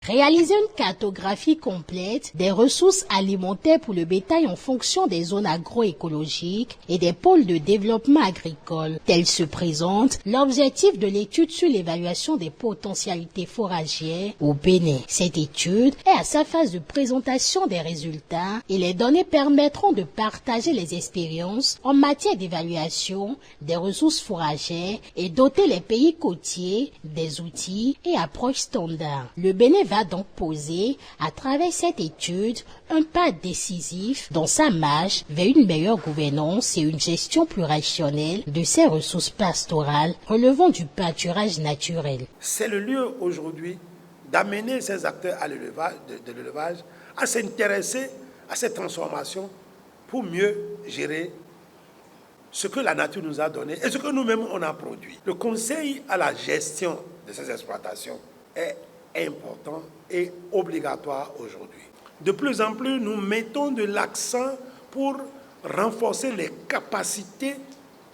Réaliser une cartographie complète des ressources alimentaires pour le bétail en fonction des zones agroécologiques et des pôles de développement agricole. Tel se présente l'objectif de l'étude sur l'évaluation des potentialités fourragères au Bénin. Cette étude est à sa phase de présentation des résultats et les données permettront de partager les expériences en matière d'évaluation des ressources fourragères et doter les pays côtiers des outils et approches standards. Le Bénin va donc poser, à travers cette étude, un pas décisif dans sa marche vers une meilleure gouvernance et une gestion plus rationnelle de ces ressources pastorales relevant du pâturage naturel. C'est le lieu aujourd'hui d'amener ces acteurs de l'élevage à s'intéresser à cette transformation pour mieux gérer ce que la nature nous a donné et ce que nous-mêmes on a produit. Le conseil à la gestion de ces exploitations est important et obligatoire aujourd'hui. De plus en plus, nous mettons de l'accent pour renforcer les capacités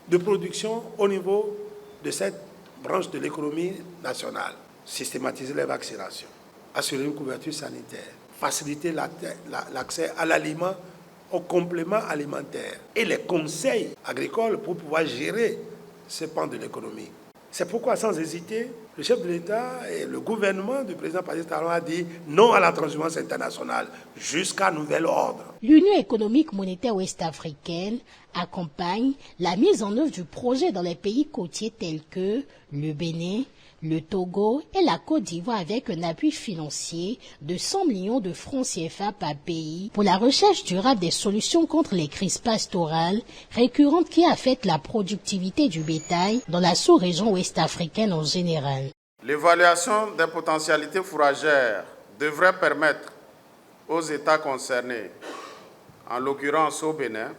de production au niveau de cette branche de l'économie nationale. Systématiser les vaccinations, assurer une couverture sanitaire, faciliter l'accès à l'aliment, aux compléments alimentaires et les conseils agricoles pour pouvoir gérer ce pan de l'économie. C'est pourquoi, sans hésiter, le chef de l'État et le gouvernement du président Patrice Talon a dit non à la transhumance internationale jusqu'à nouvel ordre. L'Union économique monétaire ouest-africaine accompagne la mise en œuvre du projet dans les pays côtiers tels que le Bénin, le Togo et la Côte d'Ivoire avec un appui financier de 100 millions de francs CFA par pays pour la recherche durable des solutions contre les crises pastorales récurrentes qui affectent la productivité du bétail dans la sous-région ouest-africaine en général. L'évaluation des potentialités fourragères devrait permettre aux États concernés, en l'occurrence au Bénin,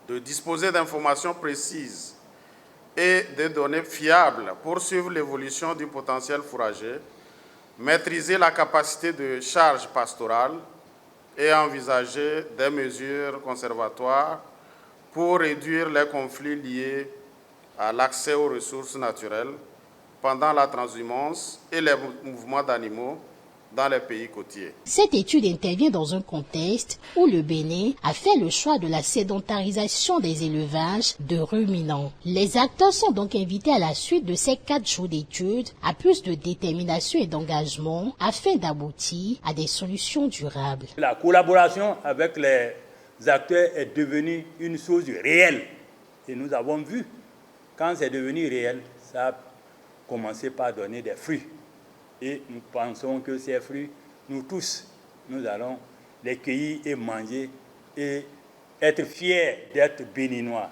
de disposer d'informations précises et de données fiables pour suivre l'évolution du potentiel fourrager, maîtriser la capacité de charge pastorale et envisager des mesures conservatoires pour réduire les conflits liés à l'accès aux ressources naturelles pendant la transhumance et les mouvements d'animaux dans les pays côtiers. Cette étude intervient dans un contexte où le Bénin a fait le choix de la sédentarisation des élevages de ruminants. Les acteurs sont donc invités à la suite de ces 4 jours d'études à plus de détermination et d'engagement afin d'aboutir à des solutions durables. La collaboration avec les acteurs est devenue une chose réelle. Et nous avons vu, quand c'est devenu réel, ça a commencé par donner des fruits. Et nous pensons que ces fruits, nous tous, nous allons les cueillir et manger et être fiers d'être béninois.